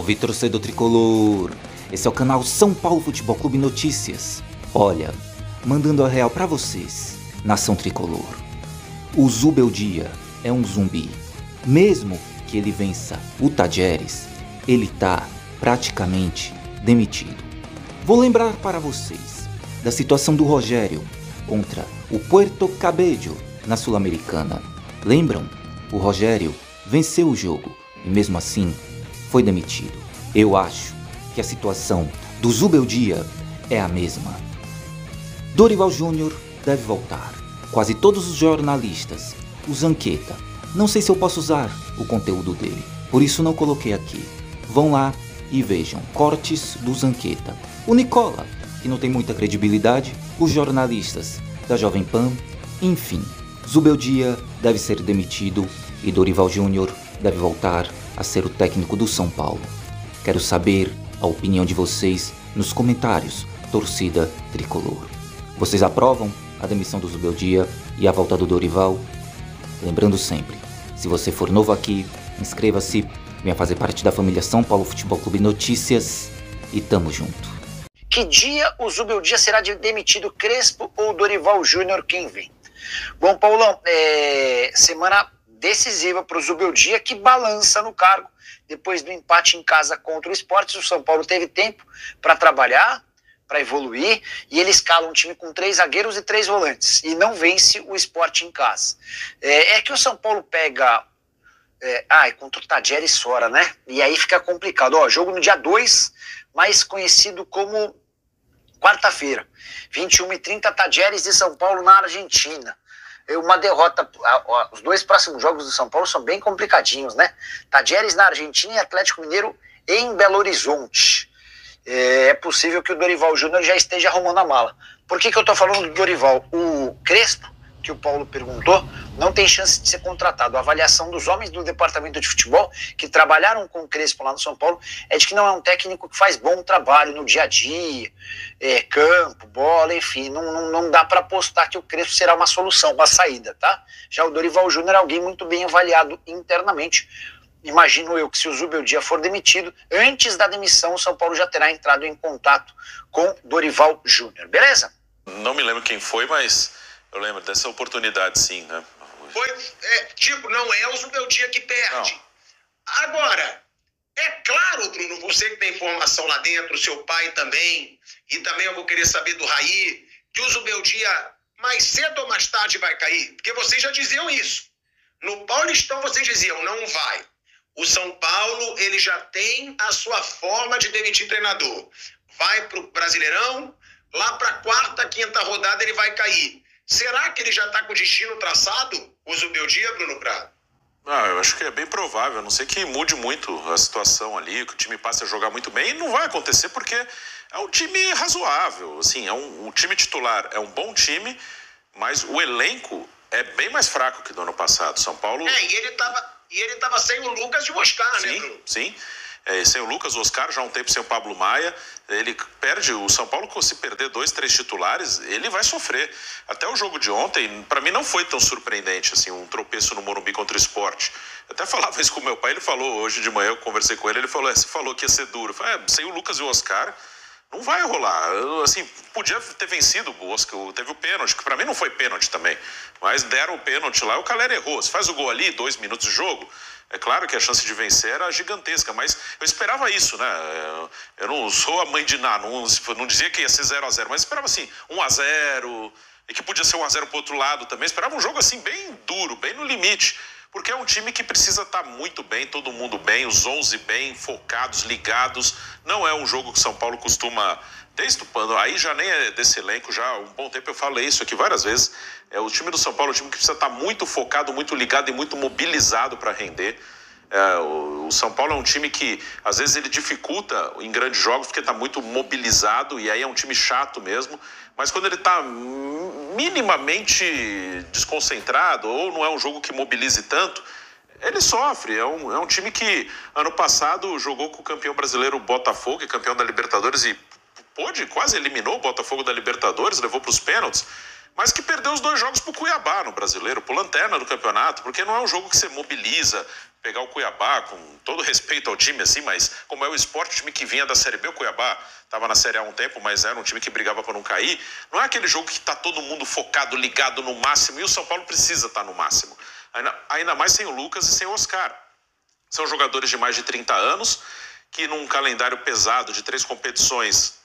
Salve, torcedor tricolor! Esse é o canal São Paulo Futebol Clube Notícias. Olha, mandando a real pra vocês, nação tricolor. O Zubeldia é um zumbi. Mesmo que ele vença o Tajeres, ele tá praticamente demitido. Vou lembrar para vocês da situação do Rogério contra o Puerto Cabello na Sul-Americana. Lembram? O Rogério venceu o jogo e mesmo assim foi demitido. Eu acho que a situação do Zubeldia é a mesma. Dorival Júnior deve voltar. Quase todos os jornalistas, o Zanqueta, não sei se eu posso usar o conteúdo dele, por isso não coloquei aqui. Vão lá e vejam cortes do Zanqueta. O Nicola, que não tem muita credibilidade, os jornalistas da Jovem Pan, enfim. Zubeldia deve ser demitido e Dorival Júnior deve voltar a ser o técnico do São Paulo. Quero saber a opinião de vocês nos comentários, torcida tricolor. Vocês aprovam a demissão do Zubeldia e a volta do Dorival? Lembrando sempre, se você for novo aqui, inscreva-se, venha fazer parte da família São Paulo Futebol Clube Notícias e tamo junto. Que dia o Zubeldia será demitido, Crespo ou Dorival Júnior, quem vem? Bom, Paulão, semana decisiva para o Zubeldia, que balança no cargo. Depois do empate em casa contra o Sport, o São Paulo teve tempo para trabalhar, para evoluir, e ele escala um time com 3 zagueiros e 3 volantes, e não vence o Sport em casa. É que o São Paulo pega... contra o Tajeres fora, né? E aí fica complicado. Jogo no dia 2, mais conhecido como quarta-feira, 21h30, Tajeres de São Paulo na Argentina. Uma derrota, os 2 próximos jogos do São Paulo são bem complicadinhos, né? Tajeres na Argentina e Atlético Mineiro em Belo Horizonte. É possível que o Dorival Júnior já esteja arrumando a mala. Por que eu tô falando do Dorival? O Crespo, que o Paulo perguntou, não tem chance de ser contratado. A avaliação dos homens do departamento de futebol que trabalharam com o Crespo lá no São Paulo é de que não é um técnico que faz bom trabalho no dia a dia, campo, bola, enfim, não dá para apostar que o Crespo será uma solução, uma saída, tá? Já o Dorival Júnior é alguém muito bem avaliado internamente. Imagino eu que se o Zubeldia for demitido, antes da demissão o São Paulo já terá entrado em contato com Dorival Júnior, beleza? Não me lembro quem foi, mas eu lembro dessa oportunidade, sim, né? Não é o Zubeldia que perde. Não. Agora, é claro, Bruno, você que tem informação lá dentro, seu pai também, e também eu vou querer saber do Raí, que o Zubeldia mais cedo ou mais tarde vai cair, porque vocês já diziam isso. No Paulistão vocês diziam, não vai. O São Paulo, ele já tem a sua forma de demitir treinador. Vai pro Brasileirão, lá pra quarta, quinta rodada ele vai cair. Será que ele já está com o destino traçado, o Zubeldia, Bruno Prado? Eu acho que é bem provável, a não ser que mude muito a situação ali, que o time passe a jogar muito bem, e não vai acontecer porque é um time razoável, assim, o time titular é um bom time, mas o elenco é bem mais fraco que do ano passado. São Paulo... E ele tava sem o Lucas de Oscar, né, Bruno? Sim. Sem o Lucas, o Oscar, já há um tempo sem o Pablo Maia, ele perde, o São Paulo, se perder 2, 3 titulares, ele vai sofrer. Até o jogo de ontem, para mim não foi tão surpreendente, assim, um tropeço no Morumbi contra o Sport. Eu até falava isso com o meu pai, ele falou, hoje de manhã eu conversei com ele, ele falou, você falou que ia ser duro. Eu falei, sem o Lucas e o Oscar, não vai rolar. Assim, podia ter vencido o Oscar, teve o pênalti, que para mim não foi pênalti também, mas deram o pênalti lá, o Calera errou. Se faz o gol ali, 2 minutos de jogo, é claro que a chance de vencer era gigantesca, mas eu esperava isso, né? Eu não sou a mãe de Ná, não dizia que ia ser 0-0, mas esperava assim, 1-0, e que podia ser 1-0 pro outro lado também. Esperava um jogo assim bem duro, bem no limite, porque é um time que precisa estar muito bem, todo mundo bem, os 11 bem, focados, ligados. Não é um jogo que São Paulo costuma... Aí já nem é desse elenco, já há um bom tempo eu falei isso aqui várias vezes. O time do São Paulo é um time que precisa estar muito focado, muito ligado e muito mobilizado para render. O São Paulo é um time que às vezes ele dificulta em grandes jogos porque está muito mobilizado e aí é um time chato mesmo, mas quando ele está minimamente desconcentrado ou não é um jogo que mobilize tanto, ele sofre. É um time que ano passado jogou com o campeão brasileiro Botafogo, é campeão da Libertadores, e quase eliminou o Botafogo da Libertadores, levou para os pênaltis, mas que perdeu os 2 jogos pro Cuiabá no Brasileiro, pro lanterna do campeonato, porque não é um jogo que você mobiliza, pegar o Cuiabá, com todo respeito ao time, assim, mas como é o Sport, o time que vinha da Série B, o Cuiabá estava na Série A há um tempo, mas era um time que brigava para não cair. Não é aquele jogo que está todo mundo focado, ligado no máximo, e o São Paulo precisa estar no máximo. Ainda mais sem o Lucas e sem o Oscar. São jogadores de mais de 30 anos, que num calendário pesado de 3 competições,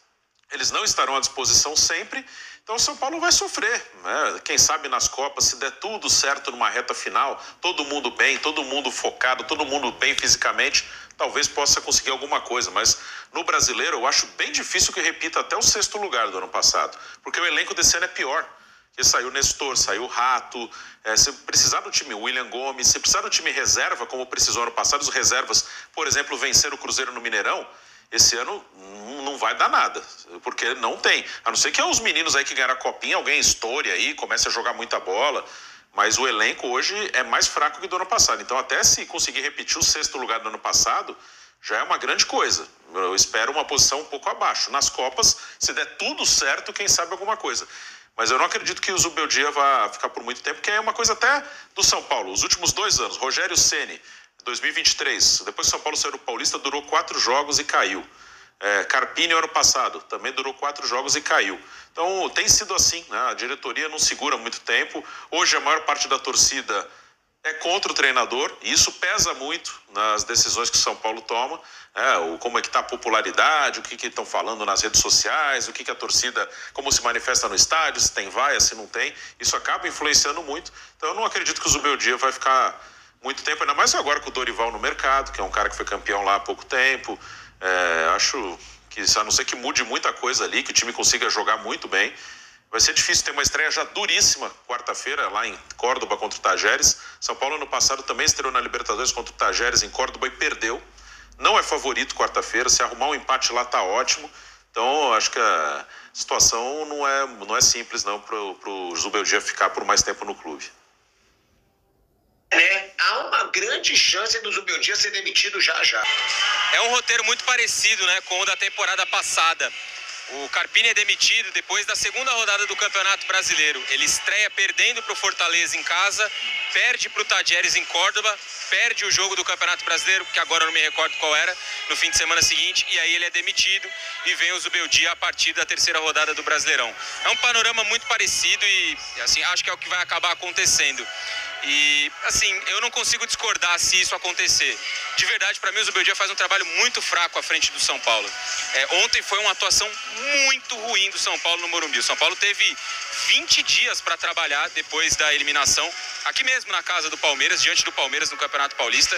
eles não estarão à disposição sempre. Então o São Paulo vai sofrer, né? Quem sabe nas Copas, se der tudo certo numa reta final, todo mundo bem, todo mundo focado, todo mundo bem fisicamente, talvez possa conseguir alguma coisa. Mas no Brasileiro eu acho bem difícil que repita até o 6º lugar do ano passado, porque o elenco desse ano é pior. Porque saiu o Nestor, saiu o Rato, se precisar do time William Gomes, se precisar do time reserva, como precisou ano passado, os reservas, por exemplo, venceram o Cruzeiro no Mineirão, esse ano não vai dar nada, porque não tem. A não ser que os meninos aí que ganharam a copinha, alguém estoure aí, comece a jogar muita bola, mas o elenco hoje é mais fraco que do ano passado. Então até se conseguir repetir o 6º lugar do ano passado, já é uma grande coisa. Eu espero uma posição um pouco abaixo. Nas Copas, se der tudo certo, quem sabe alguma coisa. Mas eu não acredito que o Zubeldia vá ficar por muito tempo, que é uma coisa até do São Paulo. Os últimos 2 anos, Rogério Ceni, 2023, depois que o São Paulo saiu do Paulista, durou 4 jogos e caiu. Carpini, ano passado, também durou 4 jogos e caiu. Então, tem sido assim, né? A diretoria não segura muito tempo. Hoje, a maior parte da torcida é contra o treinador, e isso pesa muito nas decisões que o São Paulo toma. Como é que está a popularidade, o que estão falando nas redes sociais, o que a torcida, como se manifesta no estádio, se tem vaia, se não tem. Isso acaba influenciando muito. Então, eu não acredito que o Zubeldia vai ficar muito tempo, ainda mais agora com o Dorival no mercado, que é um cara que foi campeão lá há pouco tempo. Acho que, a não ser que mude muita coisa ali, que o time consiga jogar muito bem, vai ser difícil. Ter uma estreia já duríssima, quarta-feira, lá em Córdoba contra o Tajeres. São Paulo, ano passado, também estreou na Libertadores contra o Tajeres em Córdoba e perdeu. Não é favorito quarta-feira, se arrumar um empate lá tá ótimo. Então, acho que a situação não é simples não pro Zubeldia ficar por mais tempo no clube. Há uma grande chance do Zubeldia ser demitido já. É um roteiro muito parecido, né, com o da temporada passada. O Carpini é demitido depois da 2ª rodada do Campeonato Brasileiro. Ele estreia perdendo para o Fortaleza em casa, perde para o Tajeres em Córdoba, perde o jogo do Campeonato Brasileiro, que agora eu não me recordo qual era, no fim de semana seguinte, e aí ele é demitido e vem o Zubeldia a partir da 3ª rodada do Brasileirão. É um panorama muito parecido e, assim, acho que é o que vai acabar acontecendo. E, assim, eu não consigo discordar se isso acontecer. De verdade, para mim, o Zubeldia faz um trabalho muito fraco à frente do São Paulo. Ontem foi uma atuação muito ruim do São Paulo no Morumbi. O São Paulo teve 20 dias para trabalhar depois da eliminação, aqui mesmo na casa do Palmeiras, diante do Palmeiras no Campeonato Paulista.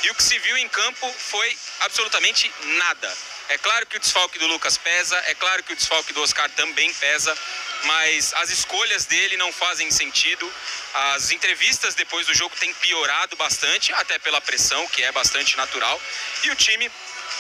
E o que se viu em campo foi absolutamente nada. É claro que o desfalque do Lucas pesa, é claro que o desfalque do Oscar também pesa, mas as escolhas dele não fazem sentido. As entrevistas depois do jogo têm piorado bastante, até pela pressão, que é bastante natural, e o time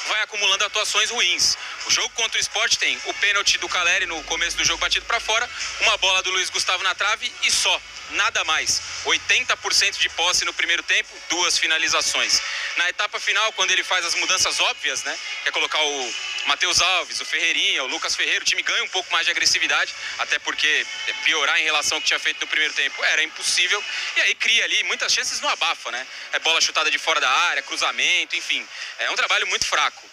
vai acumulando atuações ruins. O jogo contra o Sport tem o pênalti do Caleri no começo do jogo batido para fora, uma bola do Luiz Gustavo na trave e só, nada mais. 80% de posse no primeiro tempo, 2 finalizações. Na etapa final, quando ele faz as mudanças óbvias, né, que é colocar o Matheus Alves, o Ferreirinha, o Lucas Ferreira, o time ganha um pouco mais de agressividade, até porque piorar em relação ao que tinha feito no primeiro tempo era impossível, e aí cria ali muitas chances no abafa, né? É bola chutada de fora da área, cruzamento, enfim, é um trabalho muito fraco.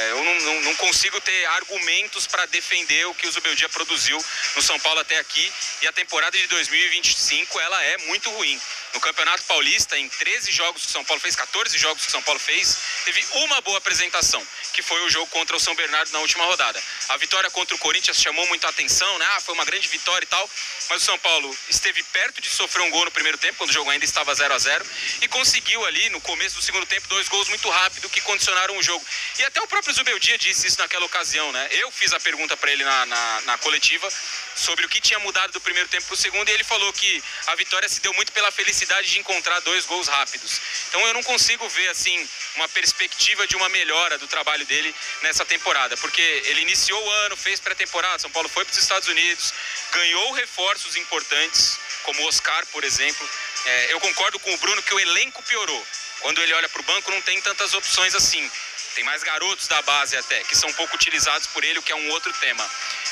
Eu não consigo ter argumentos para defender o que o Zubeldia produziu no São Paulo até aqui, e a temporada de 2025 ela é muito ruim. No Campeonato Paulista, em 13 jogos que o São Paulo fez, 14 jogos que o São Paulo fez, teve uma boa apresentação, que foi o jogo contra o São Bernardo na última rodada. A vitória contra o Corinthians chamou muita atenção, né? Foi uma grande vitória e tal, mas o São Paulo esteve perto de sofrer um gol no primeiro tempo, quando o jogo ainda estava 0-0, e conseguiu ali, no começo do segundo tempo, 2 gols muito rápido que condicionaram o jogo. E até o próprio Zubeldia disse isso naquela ocasião, né? Eu fiz a pergunta para ele na coletiva sobre o que tinha mudado do primeiro tempo para o segundo, e ele falou que a vitória se deu muito pela felicidade de encontrar 2 gols rápidos. Então eu não consigo ver assim uma perspectiva de uma melhora do trabalho dele nessa temporada, porque ele iniciou o ano, fez pré-temporada, São Paulo foi para os Estados Unidos, ganhou reforços importantes, como o Oscar, por exemplo. Eu concordo com o Bruno que o elenco piorou. Quando ele olha para o banco, não tem tantas opções assim. Tem mais garotos da base até, que são pouco utilizados por ele, o que é um outro tema.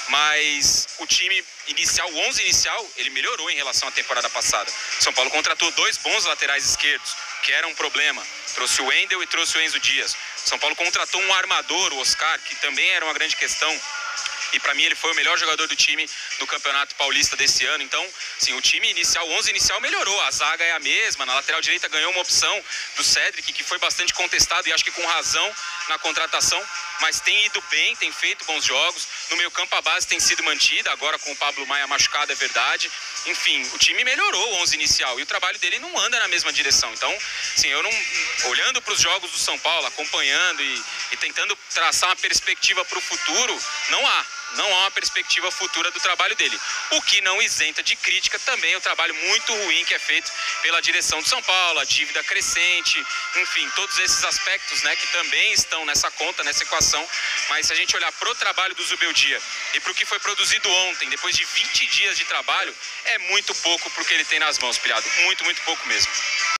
Mas o time inicial, o 11 inicial, ele melhorou em relação à temporada passada. São Paulo contratou 2 bons laterais esquerdos, que era um problema. Trouxe o Wendel e trouxe o Enzo Dias. São Paulo contratou um armador, o Oscar, que também era uma grande questão. E para mim ele foi o melhor jogador do time no Campeonato Paulista desse ano. Então, sim, o time inicial, o 11 inicial melhorou. A zaga é a mesma. Na lateral direita ganhou uma opção do Cedric, que foi bastante contestado e acho que com razão na contratação. Mas tem ido bem, tem feito bons jogos. No meio campo a base tem sido mantida, agora com o Pablo Maia machucado, é verdade. Enfim, o time melhorou o 11 inicial e o trabalho dele não anda na mesma direção. Então, sim, eu não... Olhando para os jogos do São Paulo, acompanhando e tentando traçar uma perspectiva para o futuro, não há uma perspectiva futura do trabalho dele. O que não isenta de crítica também é o trabalho muito ruim que é feito pela direção do São Paulo, a dívida crescente, enfim, todos esses aspectos, né, que também estão nessa conta, nessa equação. Mas se a gente olhar para o trabalho do Zubeldia e para o que foi produzido ontem, depois de 20 dias de trabalho, é muito pouco para o que ele tem nas mãos, Pilhado. Muito, muito pouco mesmo.